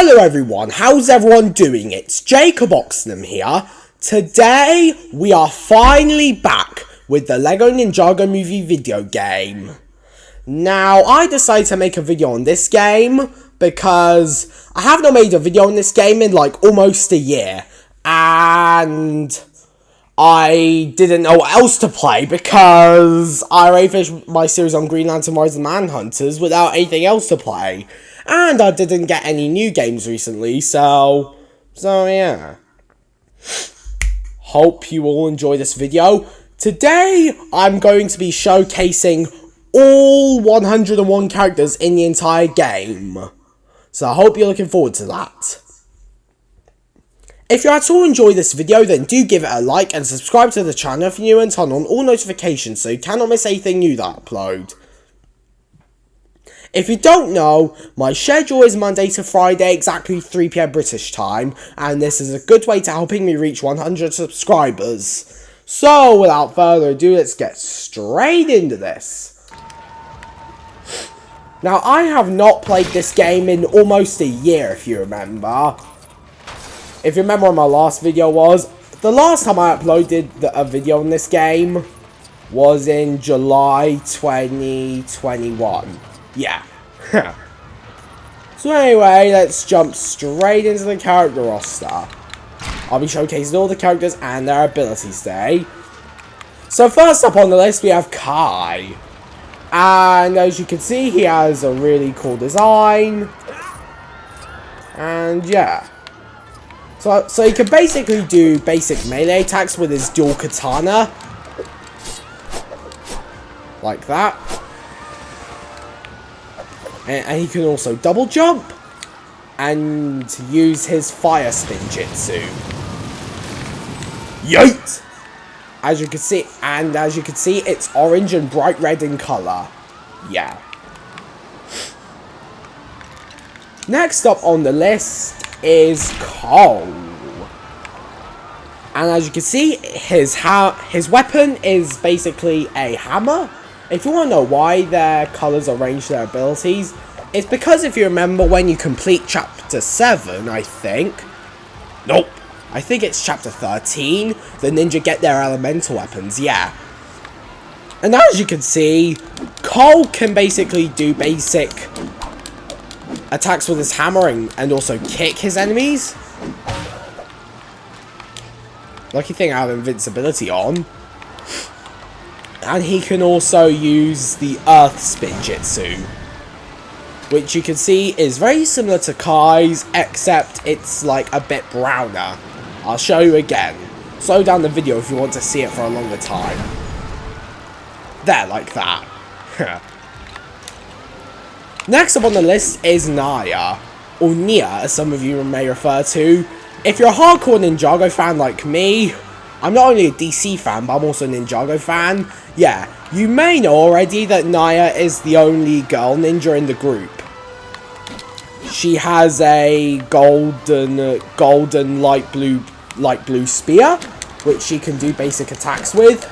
Hello everyone, how's everyone doing? It's Jacob Oxenham here. Today, we are finally back with the LEGO Ninjago movie video game. Now, I decided to make a video on this game because I have not made a video on this game in like almost a year. And I didn't know what else to play because I already finished my series on Green Lantern Rise of the Manhunters without anything else to play. And I didn't get any new games recently, so yeah. Hope you all enjoy this video. Today, I'm going to be showcasing all 101 characters in the entire game. So I hope you're looking forward to that. If you at all enjoy this video, then do give it a like and subscribe to the channel if you're new and turn on all notifications so you cannot miss anything new that I upload. If you don't know, my schedule is Monday to Friday, exactly 3 PM British time, and this is a good way to helping me reach 100 subscribers. So, without further ado, let's get straight into this. Now, I have not played this game in almost a year, if you remember. If you remember what my last video was, the last time I uploaded a video on this game was in July 2021. Yeah. So anyway, let's jump straight into the character roster. I'll be showcasing all the characters and their abilities today. So first up on the list we have Kai. And as you can see, he has a really cool design. And yeah. So he can basically do basic melee attacks with his dual katana. Like that. And he can also double jump and use his fire spin jutsu. Yeet! As you can see, it's orange and bright red in color. Yeah. Next up on the list is Cole. And as you can see, his weapon is basically a hammer. If you want to know why their colours arrange their abilities, it's because if you remember when you complete Chapter 7, I think. Nope. I think it's Chapter 13. The ninja get their elemental weapons, yeah. And as you can see, Cole can basically do basic attacks with his hammering and also kick his enemies. Lucky thing I have invincibility on. And he can also use the Earth Spin Jutsu, which you can see is very similar to Kai's, except it's like a bit browner. I'll show you again. Slow down the video if you want to see it for a longer time. There, like that. Next up on the list is Naya, or Nia as some of you may refer to. If you're a hardcore Ninjago fan like me, I'm not only a DC fan, but I'm also a Ninjago fan. Yeah, you may know already that Naya is the only girl ninja in the group. She has a golden light blue spear, which she can do basic attacks with.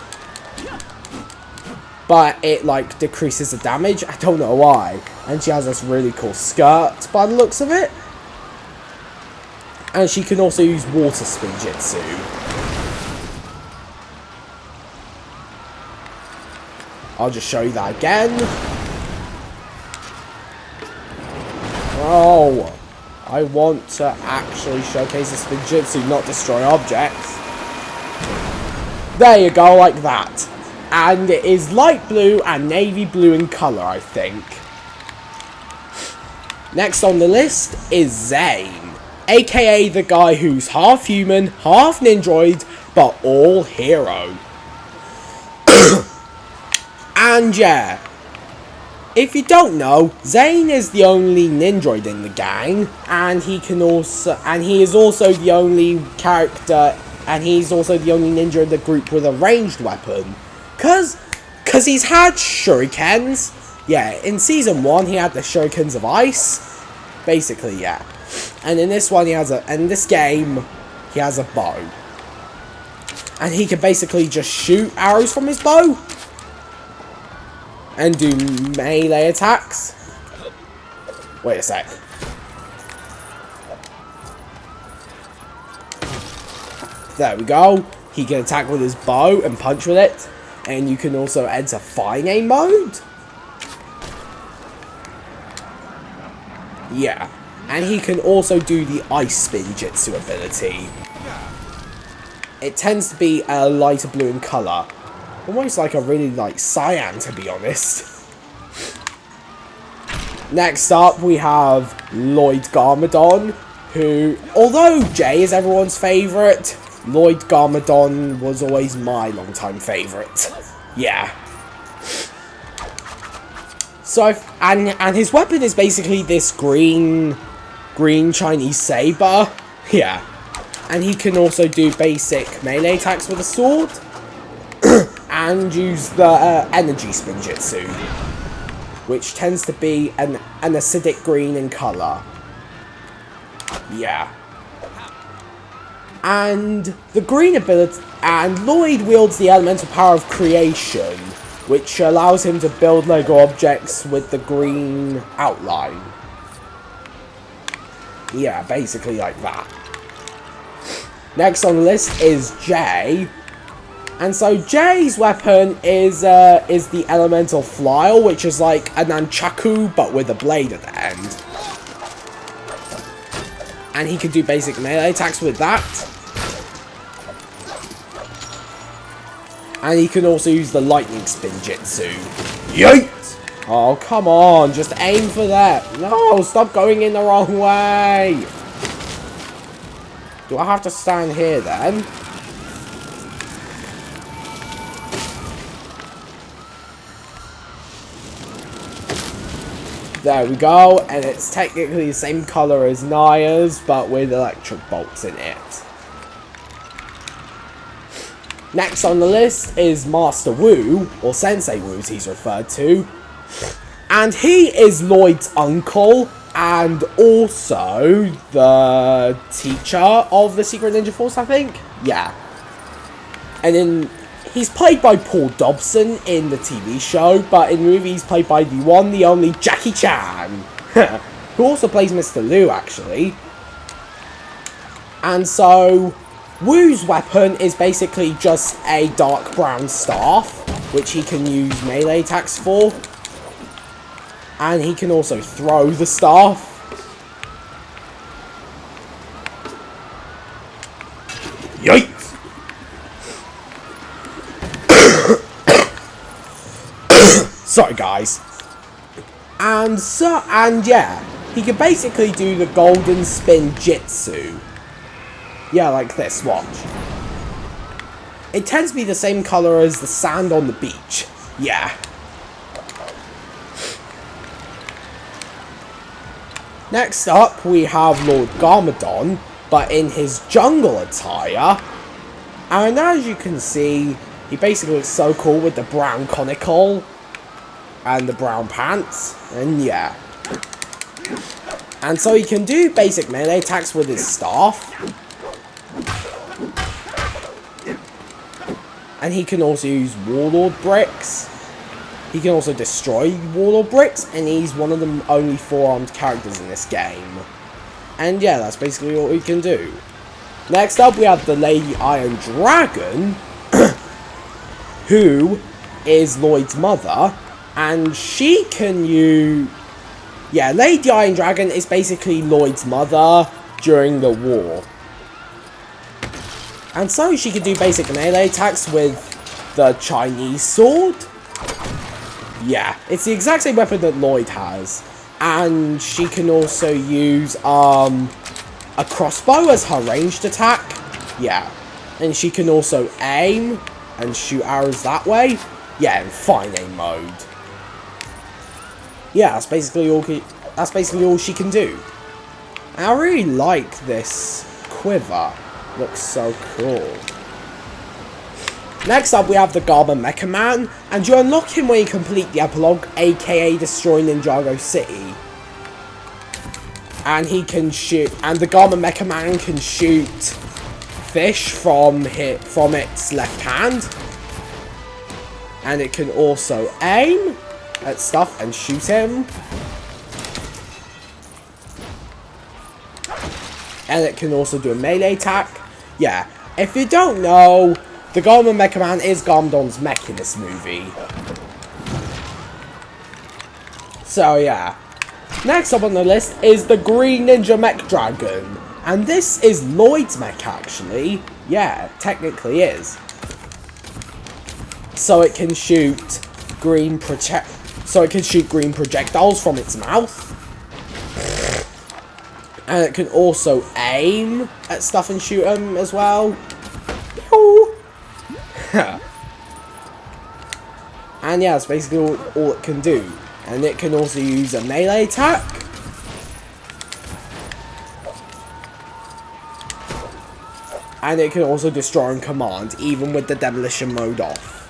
But it like decreases the damage. I don't know why. And she has this really cool skirt by the looks of it. And she can also use water spin jutsu. I'll just show you that again. Oh, I want to actually showcase the spin jutsu, not destroy objects. There you go, like that. And it is light blue and navy blue in colour, I think. Next on the list is Zayn, aka the guy who's half human, half ninjoid, but all hero. And yeah, if you don't know, Zayn is the only ninjoid in the gang, and he is also the only character, and he's also the only ninja in the group with a ranged weapon. Cause he's had shurikens. Yeah, in season 1 he had the shurikens of ice. Basically, yeah. And in this one in this game he has a bow. And he can basically just shoot arrows from his bow. And do melee attacks. Wait a sec. There we go. He can attack with his bow and punch with it. And you can also enter fine aim mode. Yeah. And he can also do the Ice Spin Jutsu ability. It tends to be a lighter blue in colour. Almost like a really light cyan, to be honest. Next up, we have Lloyd Garmadon, who, although Jay is everyone's favourite, Lloyd Garmadon was always my long-time favourite. Yeah. So, and his weapon is basically this green Chinese saber. Yeah. And he can also do basic melee attacks with a sword. And use the energy spin jutsu, which tends to be an acidic green in colour. Yeah. And the green ability, and Lloyd wields the elemental power of creation, which allows him to build Lego objects with the green outline. Yeah, basically like that. Next on the list is Jay. And so Jay's weapon is the elemental flail, which is like a nunchaku but with a blade at the end. And he can do basic melee attacks with that. And he can also use the lightning spin jutsu. Yeet! Oh, come on, just aim for that. No, stop going in the wrong way. Do I have to stand here then? There we go, and it's technically the same colour as Naya's, but with electric bolts in it. Next on the list is Master Wu, or Sensei Wu as he's referred to. And he is Lloyd's uncle, and also the teacher of the Secret Ninja Force, I think? Yeah. And then he's played by Paul Dobson in the TV show, but in the movie he's played by the one, the only Jackie Chan, who also plays Mr. Liu, actually. And so, Wu's weapon is basically just a dark brown staff, which he can use melee attacks for. And he can also throw the staff. Yikes! Sorry, guys. And yeah, he can basically do the golden spin jutsu. Yeah, like this, watch. It tends to be the same colour as the sand on the beach. Yeah. Next up, we have Lloyd Garmadon, but in his jungle attire. And as you can see, he basically looks so cool with the brown conical and the brown pants, and yeah. And so he can do basic melee attacks with his staff. And he can also use Warlord bricks. He can also destroy Warlord bricks, and he's one of the only 4-armed characters in this game. And yeah, that's basically all he can do. Next up, we have the Lady Iron Dragon, who is Lloyd's mother, and she can use... Yeah, Lady Iron Dragon is basically Lloyd's mother during the war. And so she can do basic melee attacks with the Chinese sword. Yeah, it's the exact same weapon that Lloyd has. And she can also use a crossbow as her ranged attack. Yeah. And she can also aim and shoot arrows that way. Yeah, in fine aim mode. Yeah, that's basically all she can do. And I really like this quiver. Looks so cool. Next up, we have the Garba Mecca Man, and you unlock him when you complete the epilogue, aka destroy Ninjago City. And he can shoot, and the Garba Mecca Man can shoot fish from its left hand. And it can also aim at stuff and shoot him. And it can also do a melee attack. Yeah, If you don't know, the Garba Mecca Man is Garmadon's mech in this movie. So yeah. Next up on the list is the Green Ninja Mech Dragon. And this is Lloyd's mech actually. Yeah, it technically is. So it can shoot green projectiles from its mouth. And it can also aim at stuff and shoot them as well. And yeah, that's basically all it can do. And it can also use a melee attack. And it can also destroy on command, even with the demolition mode off.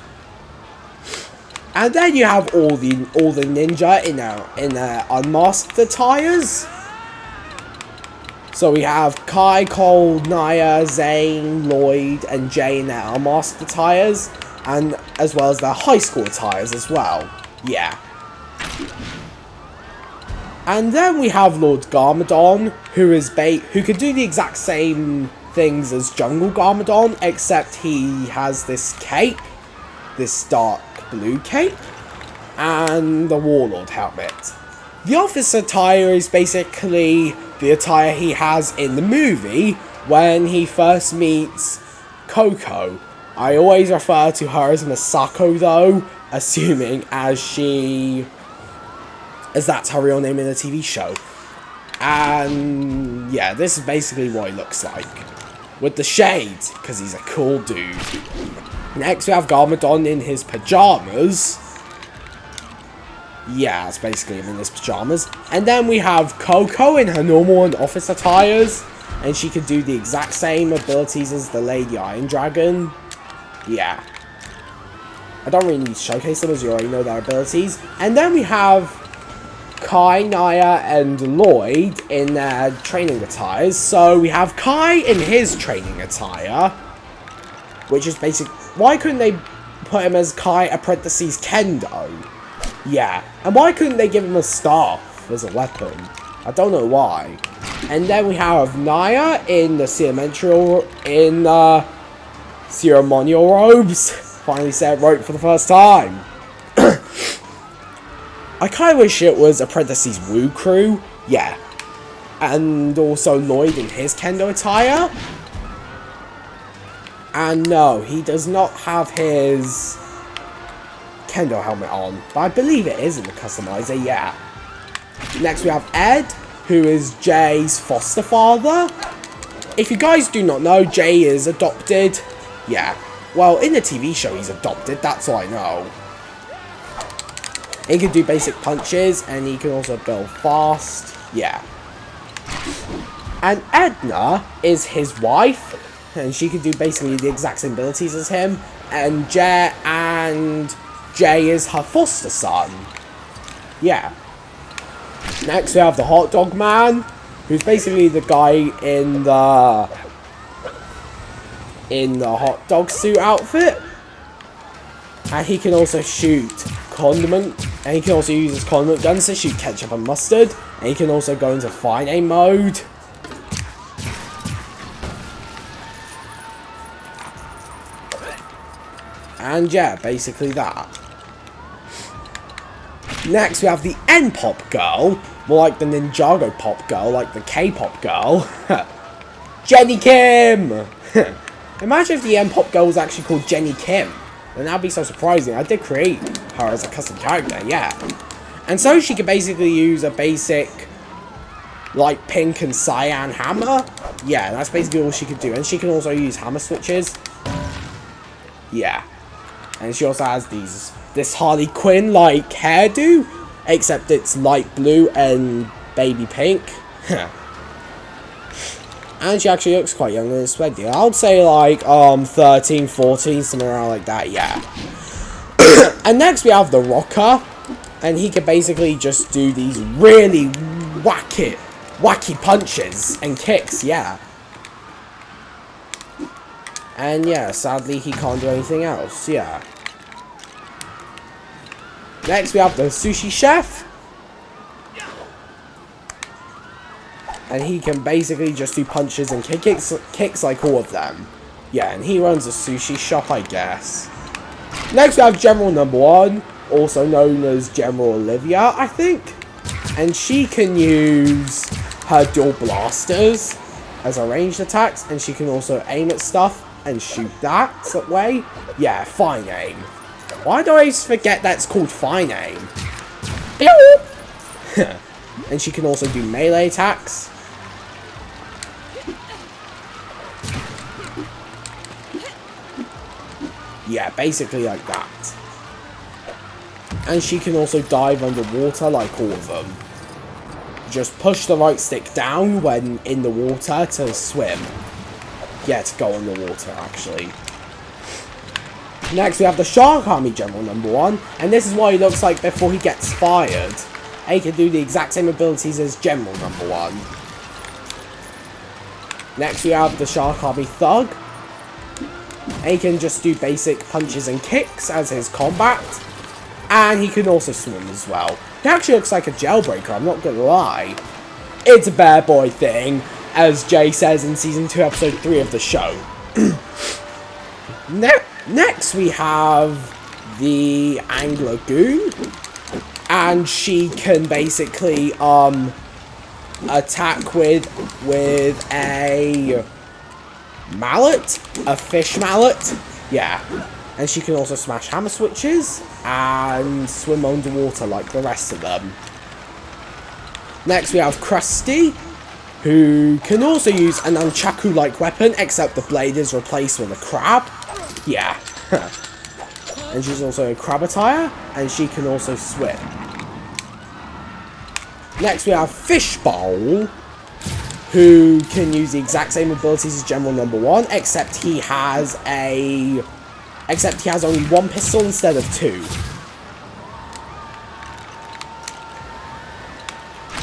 And then you have all the ninja in their unmasked attires. So we have Kai, Cole, Naya, Zayn, Lloyd, and Jay in their unmasked attires, and as well as their high school attires as well. Yeah. And then we have Lloyd Garmadon, who can do the exact same things as Jungle Garmadon, except he has this cape, this dark blue cape, and the Warlord helmet. The office attire is basically the attire he has in the movie when he first meets Coco. I always refer to her as Masako though, assuming as that's her real name in the TV show. And yeah, this is basically what he looks like. With the shades, because he's a cool dude. Next we have Garmadon in his pajamas. Yeah, that's basically him in his pajamas. And then we have Coco in her normal and office attires. And she can do the exact same abilities as the Lady Iron Dragon. Yeah. I don't really need to showcase them as you already know their abilities. And then we have Kai, Naya, and Lloyd in their training attires. So we have Kai in his training attire, which is basic. Why couldn't they put him as Kai Apprentice's Kendo? Yeah, and why couldn't they give him a staff as a weapon? I don't know why. And then we have Naya in the ceremonial robes. Finally said it right for the first time. I kind of wish it was Apprentice's Woo Crew. Yeah. And also Lloyd in his Kendo attire. And no, he does not have his Kendo helmet on. But I believe it is in the customizer, yeah. Next we have Ed, who is Jay's foster father. If you guys do not know, Jay is adopted. Yeah. Well, in the TV show he's adopted, that's all I know. He can do basic punches, and he can also build fast. Yeah. And Edna is his wife, and she can do basically the exact same abilities as him. And Jay is her foster son. Yeah. Next we have the Hot Dog Man, who's basically the guy in the hot dog suit outfit. And he can also shoot condiment, and he can also use his condiment guns to shoot ketchup and mustard. And he can also go into fine aim mode. And yeah, basically that. Next we have the N-pop girl, more like the Ninjago pop girl, like the K-pop girl. Jenny Kim! Imagine if the N-pop girl was actually called Jenny Kim. Then that'd be so surprising. I did create her as a custom character, yeah. And so she can basically use a basic, like, pink and cyan hammer. Yeah, that's basically all she could do. And she can also use hammer switches. Yeah. And she also has this Harley Quinn-like hairdo, except it's light blue and baby pink. And she actually looks quite young in this video. I would say like 13, 14, something around like that, yeah. And next we have the Rocker, and he can basically just do these really wacky punches and kicks, yeah. And yeah, sadly he can't do anything else, yeah. Next we have the Sushi Chef. And he can basically just do punches and kicks like all of them. Yeah, and he runs a sushi shop, I guess. Next we have General Number 1, also known as General Olivia, I think. And she can use her dual blasters as her ranged attacks, and she can also aim at stuff and shoot that way. Yeah, fine aim. Why do I always forget that's called fine aim? And she can also do melee attacks. Yeah, basically like that. And she can also dive underwater like all of them. Just push the right stick down when in the water to swim. Yeah, to go underwater, actually. Next, we have the Shark Army General Number 1. And this is what he looks like before he gets fired. And he can do the exact same abilities as General Number 1. Next, we have the Shark Army Thug. And he can just do basic punches and kicks as his combat. And he can also swim as well. He actually looks like a jailbreaker, I'm not gonna lie. It's a bad boy thing, as Jay says in Season 2, Episode 3 of the show. Next we have the Angler Goon. And she can basically attack with a mallet, a fish mallet. Yeah. And she can also smash hammer switches and swim underwater like the rest of them. Next we have Krusty, who can also use an nunchaku-like weapon, except the blade is replaced with a crab. Yeah. And she's also a crab attire, and she can also swim. Next we have Fishbowl, who can use the exact same abilities as General Number 1, except he has only one pistol instead of 2.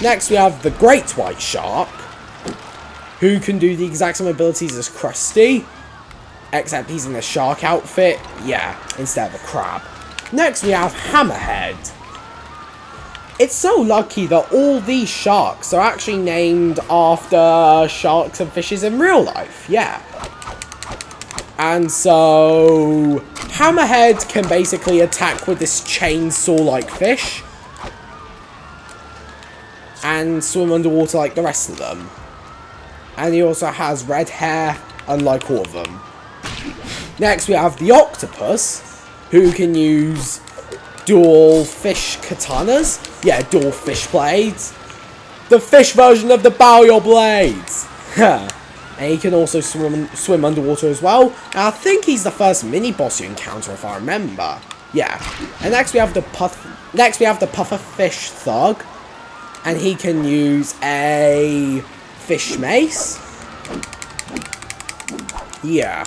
Next we have the Great White Shark, who can do the exact same abilities as Krusty, except he's in a shark outfit, yeah, instead of a crab. Next we have Hammerhead. It's so lucky that all these sharks are actually named after sharks and fishes in real life, yeah. And so, Hammerhead can basically attack with this chainsaw-like fish. And swim underwater like the rest of them. And he also has red hair, unlike all of them. Next we have the Octopus, who can use dual fish katanas. Yeah, dual fish blades. The fish version of the Bowyer blades. And he can also swim underwater as well. And I think he's the first mini-boss you encounter, if I remember. Yeah. And next we have the Puffer Fish Thug. And he can use a fish mace. Yeah.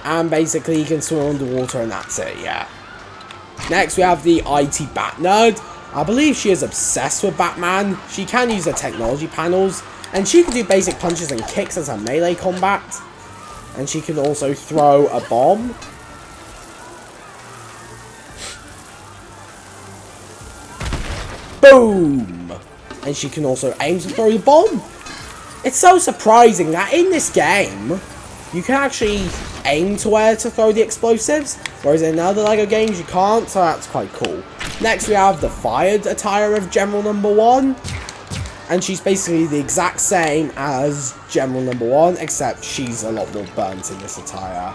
And basically he can swim underwater and that's it, yeah. Next we have the IT Bat Nerd. I believe she is obsessed with Batman. She can use the technology panels. And she can do basic punches and kicks as her melee combat. And she can also throw a bomb. Boom! And she can also aim to throw the bomb. It's so surprising that in this game, you can actually aim to where to throw the explosives, whereas in other LEGO games you can't, so that's quite cool. Next we have the fired attire of General Number 1, and she's basically the exact same as General Number 1, except she's a lot more burnt in this attire.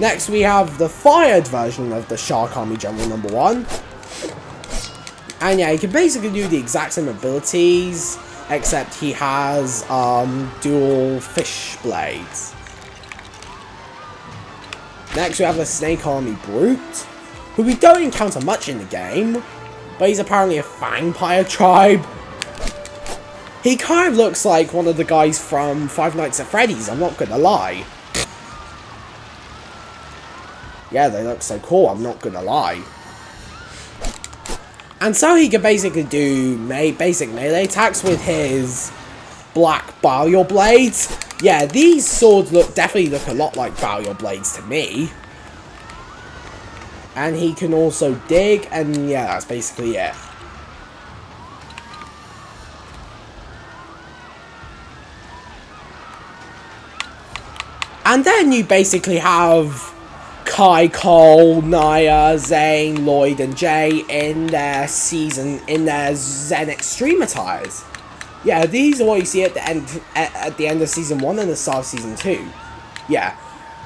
Next we have the fired version of the Shark Army General Number 1. And yeah, he can basically do the exact same abilities, except he has dual fish blades. Next we have the Snake Army Brute, who we don't encounter much in the game, but he's apparently a vampire tribe. He kind of looks like one of the guys from Five Nights at Freddy's, I'm not gonna lie. Yeah, they look so cool, I'm not gonna lie. And so he can basically do basic melee attacks with his black Bowyer blades. Yeah, these swords definitely look a lot like Bowyer blades to me. And he can also dig, and yeah, that's basically it. And then you basically have Coco, Naya, Zayn, Lloyd, and Jay in their Zen Extreme attires. Yeah, these are what you see at the end of Season 1 and the start of Season 2. Yeah.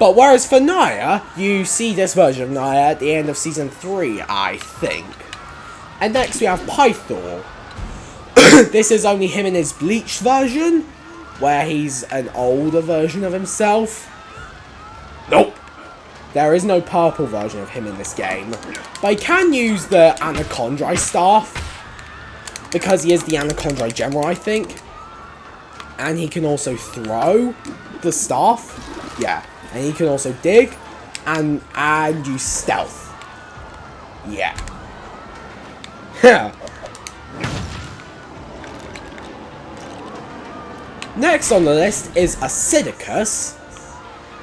But whereas for Naya, you see this version of Naya at the end of Season 3, I think. And next we have Pyth. This is only him in his bleached version, where he's an older version of himself. Nope. There is no purple version of him in this game. But he can use the Anaconda staff, because he is the Anaconda General, I think. And he can also throw the staff. Yeah. And he can also dig and use stealth. Yeah. Next on the list is Acidicus.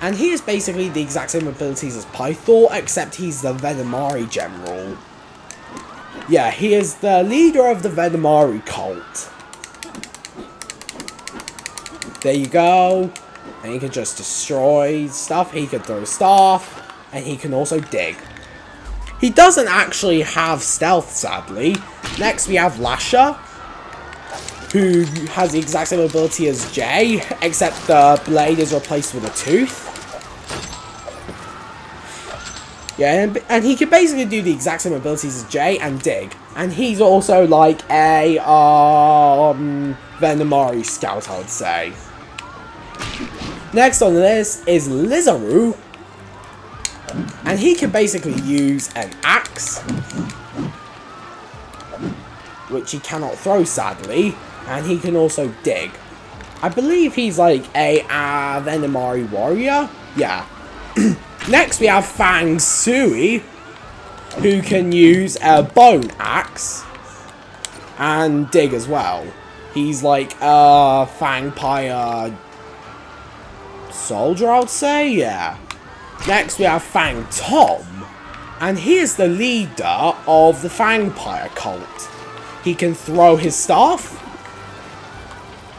And he is basically the exact same abilities as Pyth, except he's the Venomari General. Yeah, he is the leader of the Venomari cult. There you go. And he can just destroy stuff. He can throw staff. And he can also dig. He doesn't actually have stealth, sadly. Next we have Lasher, who has the exact same ability as Jay, except the blade is replaced with a tooth. Yeah, and he can basically do the exact same abilities as Jay and dig. And he's also like a Venomari scout, I would say. Next on the list is Lizaroo. And he can basically use an axe, which he cannot throw, sadly. And he can also dig. I believe he's like a Venomari warrior. Yeah. Next we have Fang Sui, who can use a bone axe and dig as well. He's like a Fangpire soldier, I would say. Yeah. Next we have Fang Tom, and he is the leader of the Fangpire cult. He can throw his staff.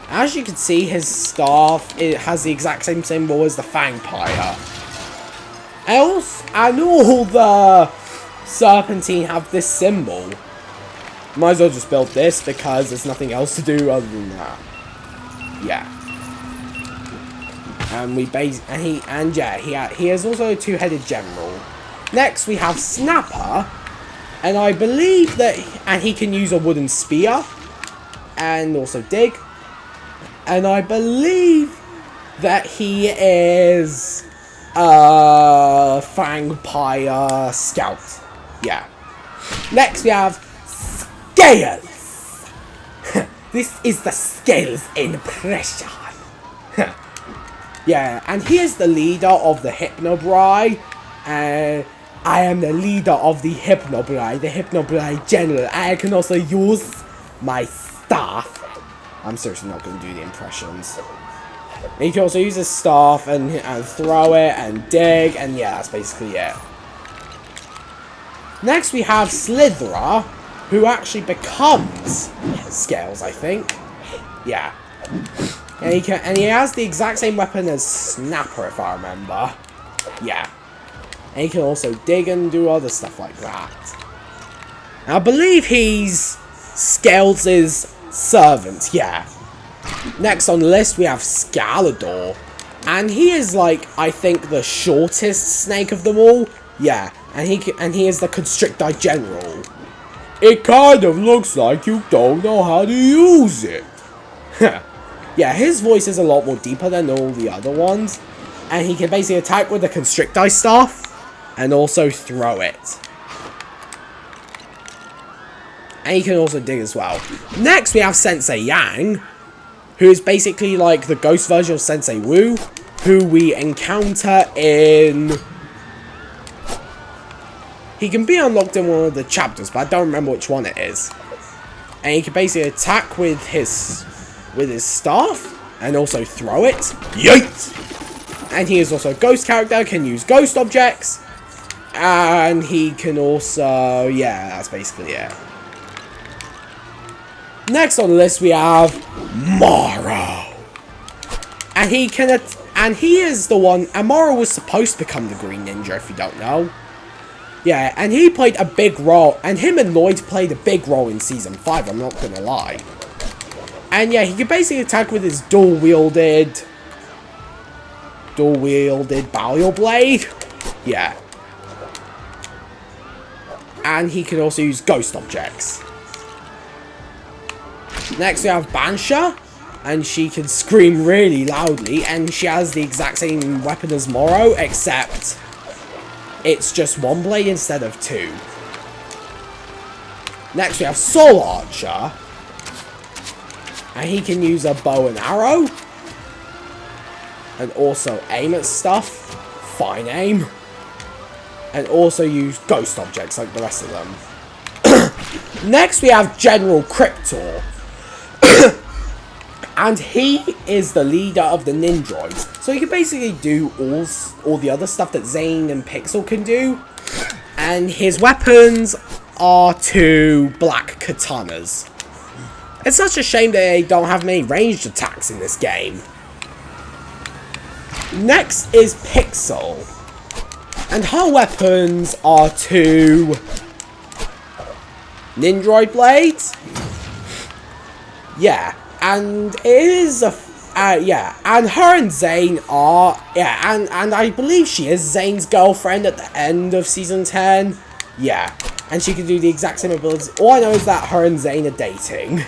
As you can see, his staff, it has the exact same symbol as the Fangpire. And all the Serpentine have this symbol. Might as well just build this because there's nothing else to do other than that. Yeah. And he is also a two-headed general. Next we have Snapper, and I believe that he can use a wooden spear and also dig. And I believe that he is a Fangpire scout. Yeah. Next we have Scales. This is the Scales impression. Yeah, and he is the leader of the Hypnobrai. I am the leader of the Hypnobrai General. I can also use my staff. I'm seriously not going to do the impressions. He can also use his staff and throw it and dig, and yeah, that's basically it. Next we have Slitherer, who actually becomes Scales, I think. Yeah. And he has the exact same weapon as Snapper, if I remember. Yeah. And he can also dig and do other stuff like that. And I believe he's Scales' servant, yeah. Next on the list we have Scalador. And he is like, I think, the shortest snake of them all. Yeah. And he is the Constrictor General. It kind of looks like you don't know how to use it. Yeah, his voice is a lot more deeper than all the other ones. And he can basically attack with the Constrictor staff and also throw it. And he can also dig as well. Next we have Sensei Yang, who is basically like the ghost version of Sensei Wu, who we encounter in... He can be unlocked in one of the chapters, but I don't remember which one it is. And he can basically attack with his staff and also throw it. Yeet! And he is also a ghost character, can use ghost objects. And he can also... Yeah, that's basically it. Next on the list we have Morrow. And And he is the one, Amaro was supposed to become the Green Ninja, if you don't know. Yeah, and he played a big role, and him and Lloyd played a big role in Season 5, I'm not gonna lie. And yeah, he can basically attack with his dual-wielded Burial Blade. Yeah. And he can also use Ghost Objects. Next we have Bansha, and she can scream really loudly, and she has the exact same weapon as Moro, except it's just one blade instead of two. Next we have Soul Archer, and he can use a bow and arrow, and also aim at stuff, fine aim, and also use ghost objects like the rest of them. Next we have General Cryptor, and he is the leader of the Ninjroids, so he can basically do all the other stuff that Zayn and Pixel can do, and his weapons are two black katanas. It's such a shame that they don't have many ranged attacks in this game. Next is Pixel, and her weapons are two Ninjroid blades. Yeah, and it is a and her and Zayn are and I believe she is Zayn's girlfriend at the end of Season 10. Yeah, and she can do the exact same abilities. All I know is that her and Zayn are dating.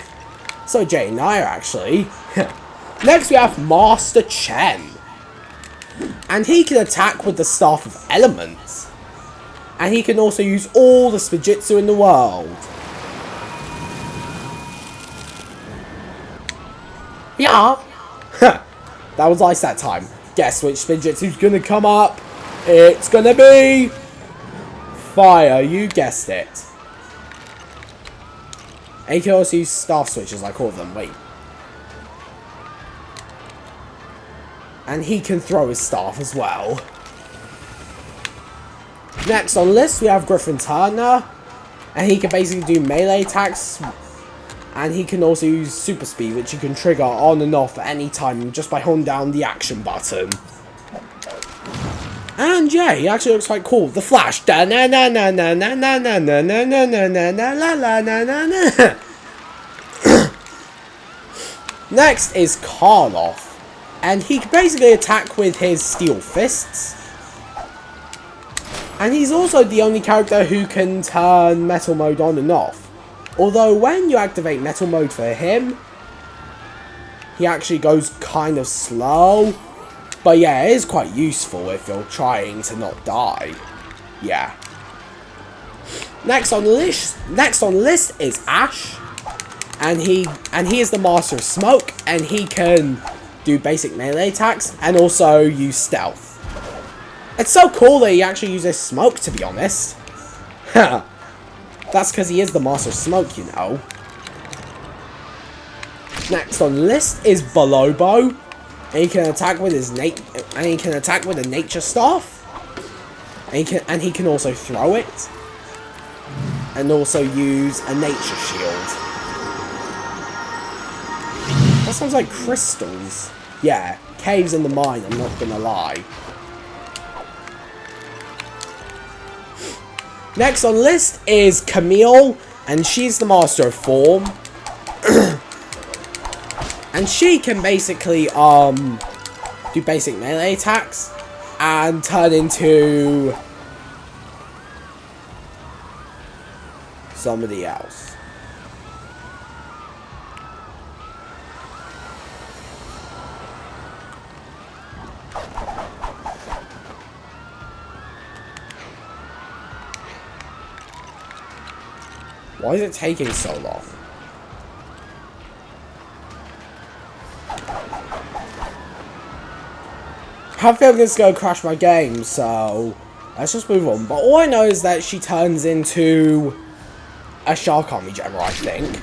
So Jay and Naya, actually. Next we have Master Chen, and he can attack with the Staff of Elements, and he can also use all the Spijitzu in the world. Yeah. That was ice that time. Guess which Spijitsu's gonna come up? It's gonna be fire. You guessed it. And you can also use staff switches like all of them. Wait. And he can throw his staff as well. Next on the list we have Griffin Turner, and he can basically do melee attacks, and he can also use super speed, which you can trigger on and off at any time just by holding down the action button. And yeah, he actually looks quite cool. The Flash. Da na na na na na na na na na na na na na la na na na. Next is Karloff, and he can basically attack with his steel fists. And he's also the only character who can turn metal mode on and off. Although when you activate metal mode for him, he actually goes kind of slow. But yeah, it is quite useful if you're trying to not die. Yeah. Next on the list is Ash, and he is the master of smoke, and he can do basic melee attacks and also use stealth. It's so cool that he actually uses smoke, to be honest. That's because he is the master of smoke, you know. Next on the list is Bolobo. And he can attack with his a nature staff. And he can also throw it. And also use a nature shield. That sounds like crystals. Yeah, caves in the mine, I'm not gonna lie. Next on the list is Camille, and she's the master of form. And she can basically do basic melee attacks and turn into somebody else. Why is it taking so long? I have a feeling it's going to crash my game, so let's just move on. But all I know is that she turns into a Shark Army General, I think.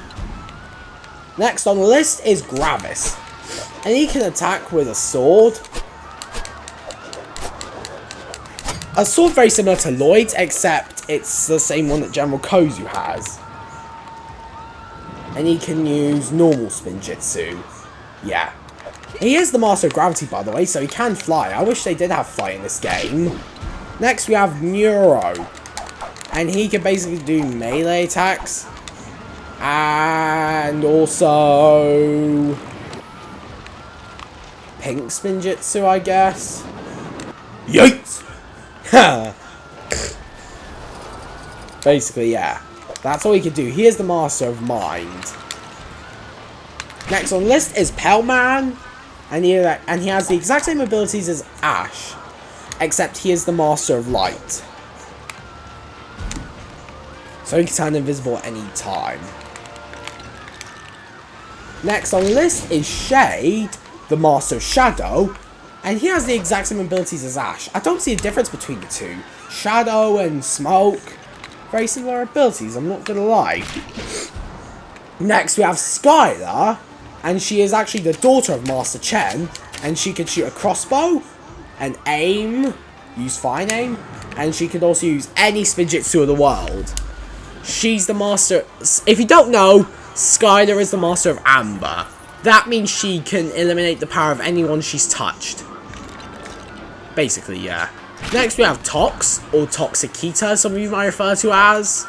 Next on the list is Gravis, and he can attack with a sword. A sword very similar to Lloyd's, except it's the same one that General Kozu has. And he can use normal Spinjitzu. Yeah. He is the Master of Gravity, by the way, so he can fly. I wish they did have flight in this game. Next, we have Neuro. And he can basically do melee attacks. And also... Pink Spinjitzu, I guess. Yikes! Basically, yeah. That's all he can do. He is the Master of Mind. Next on the list is Pell Man. And he has the exact same abilities as Ash. Except he is the Master of Light. So he can turn invisible at any time. Next on the list is Shade, the Master of Shadow. And he has the exact same abilities as Ash. I don't see a difference between the two. Shadow and Smoke. Very similar abilities, I'm not gonna lie. Next we have Skylar. And she is actually the daughter of Master Chen. And she can shoot a crossbow. And aim. Use fine aim. And she can also use any Spinjitzu of the world. She's the Master... If you don't know, Skylar is the Master of Amber. That means she can eliminate the power of anyone she's touched. Basically, yeah. Next we have Tox, or Toxicita, some of you might refer to as.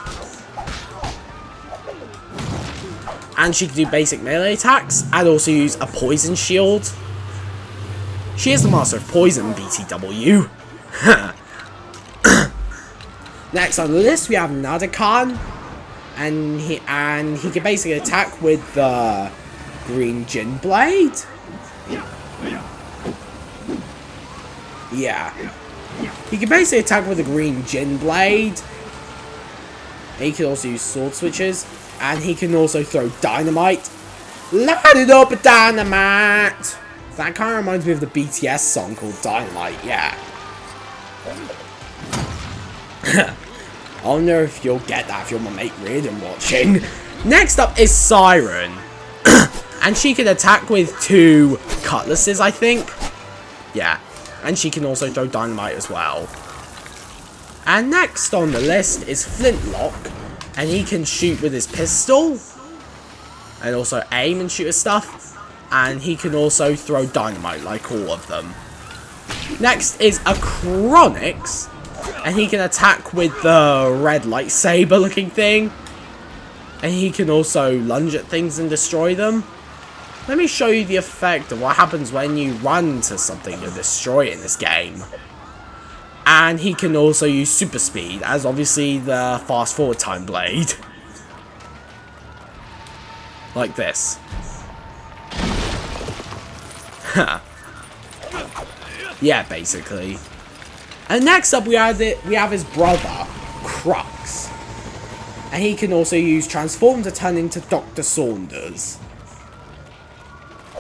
And she can do basic melee attacks, and also use a poison shield. She is the Master of Poison, BTW. Next on the list we have Nadakan. And he can basically attack with the Green Jin Blade. Yeah. He can basically attack with the Green Jin Blade. He can also use sword switches. And he can also throw dynamite. Light it up, dynamite! That kind of reminds me of the BTS song called Dynamite, yeah. I wonder if you'll get that if you're my mate Reardon watching. Next up is Siren. And she can attack with 2 cutlasses, I think. Yeah. And she can also throw dynamite as well. And next on the list is Flintlock. And he can shoot with his pistol. And also aim and shoot his stuff. And he can also throw dynamite like all of them. Next is Acronix. And he can attack with the red lightsaber looking thing. And he can also lunge at things and destroy them. Let me show you the effect of what happens when you run to something to destroy it in this game. And he can also use super speed as obviously the fast forward time blade. Like this. Yeah, basically. And next up we have his brother, Crux. And he can also use Transform to turn into Dr. Saunders.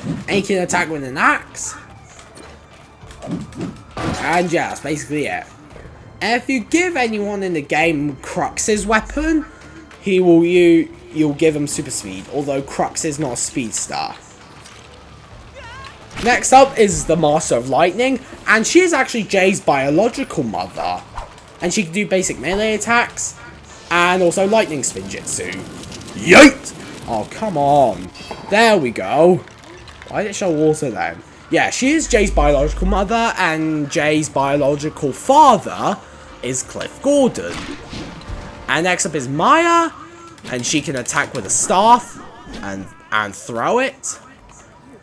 And he can attack with an axe. And yeah, that's basically it. And if you give anyone in the game Crux's weapon, you'll give him super speed, although Krux is not a speedster. Next up is the Master of Lightning, and she is actually Jay's biological mother. And she can do basic melee attacks, and also lightning spinjitzu. Yeet! Oh, come on. There we go. Why did it show water then? Yeah, she is Jay's biological mother, and Jay's biological father is Cliff Gordon. And next up is Maya, and she can attack with a staff and throw it,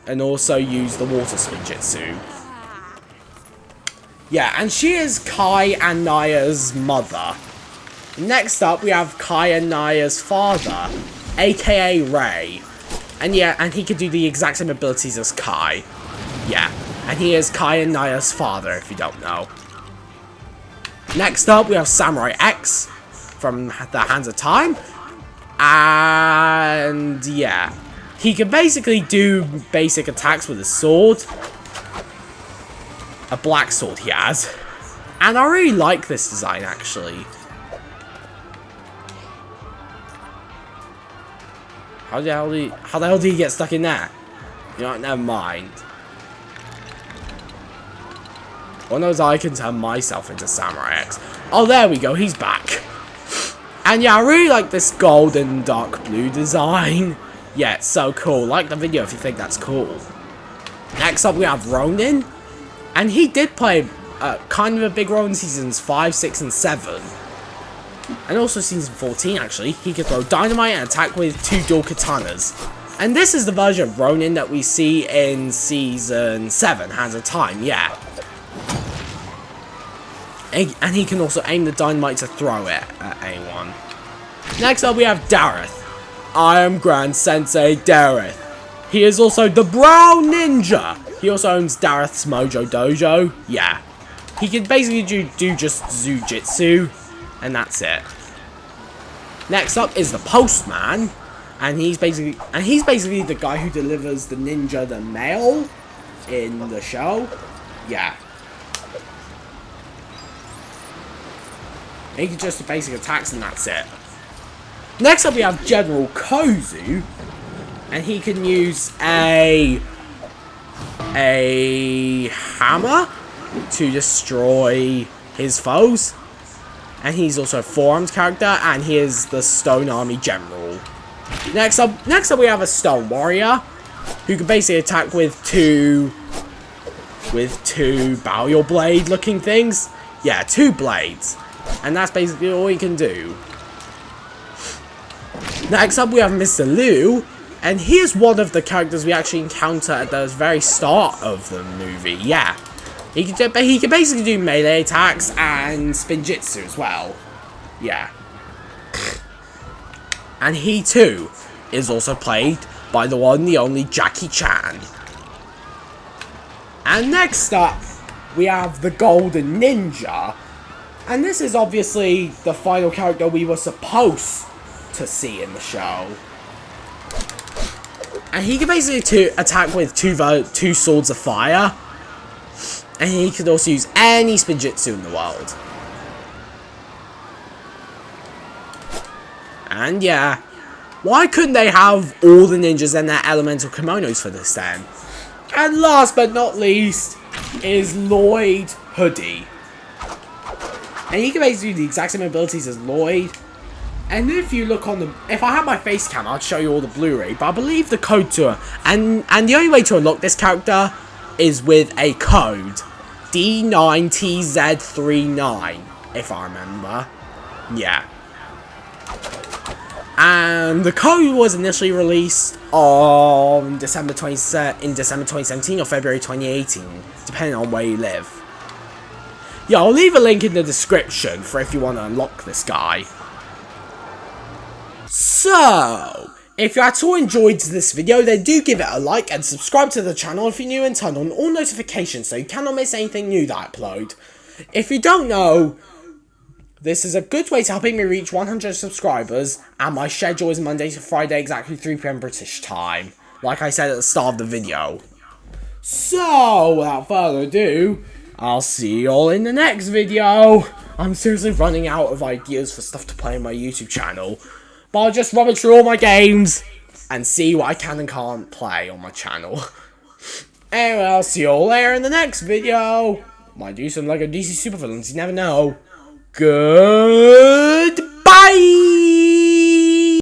and also use the water spinjitzu. Yeah, and she is Kai and Naya's mother. Next up, we have Kai and Naya's father, aka Ray. And yeah, and he can do the exact same abilities as Kai. Yeah, and he is Kai and Naya's father, if you don't know. Next up, we have Samurai X from the Hands of Time. And yeah, he can basically do basic attacks with his sword. A black sword he has. And I really like this design, actually. How the hell did he get stuck in that? You know, never mind. One knows I can turn myself into Samurai X. Oh, there we go, he's back. And yeah, I really like this gold and dark blue design. Yeah, it's so cool. Like the video if you think that's cool. Next up we have Ronin, and he did play kind of a big role in seasons 5, 6, and 7. And also season 14 actually. He could throw dynamite and attack with 2 dual katanas. And this is the version of Ronin that we see in season 7, Hands of Time, yeah. And he can also aim the dynamite to throw it at anyone. Next up we have Dareth. I am Grand Sensei Dareth. He is also the Brown Ninja. He also owns Dareth's Mojo Dojo. Yeah. He can basically do just Zujitsu. And that's it. Next up is the Postman. And he's basically the guy who delivers the ninja the mail in the show. Yeah. He can just basic attacks and that's it. Next up we have General Kozu. And he can use a hammer to destroy his foes. And he's also a 4-armed character, and he is the Stone Army General. Next up we have a Stone Warrior, who can basically attack with two Burial Blade looking things. Yeah, 2 blades. And that's basically all he can do. Next up we have Mr. Liu, and he is one of the characters we actually encounter at the very start of the movie, yeah. He can basically do melee attacks and spinjitzu as well. Yeah. And he too is also played by the one, the only Jackie Chan. And next up, we have the Golden Ninja. And this is obviously the final character we were supposed to see in the show. And he can basically attack with two swords of fire. And he could also use any spinjitzu in the world. And yeah, why couldn't they have all the ninjas and their elemental kimonos for this then? And last but not least is Lloyd Hoodie. And he can basically do the exact same abilities as Lloyd. And if you look on if I had my face cam, I'd show you all the Blu-ray. But I believe the code to and the only way to unlock this character is with a code. D9TZ39, if I remember. Yeah. And the code was initially released on December 2017 or February 2018, depending on where you live. Yeah, I'll leave a link in the description for if you want to unlock this guy. So, if you at all enjoyed this video, then do give it a like and subscribe to the channel if you're new and turn on all notifications so you cannot miss anything new that I upload. If you don't know, this is a good way to helping me reach 100 subscribers, and my schedule is Monday to Friday, exactly 3 PM British time, like I said at the start of the video. So, without further ado, I'll see you all in the next video. I'm seriously running out of ideas for stuff to play on my YouTube channel. But I'll just run through all my games and see what I can and can't play on my channel. Anyway, I'll see you all later in the next video. Might do some LEGO DC supervillains, you never know. Goodbye!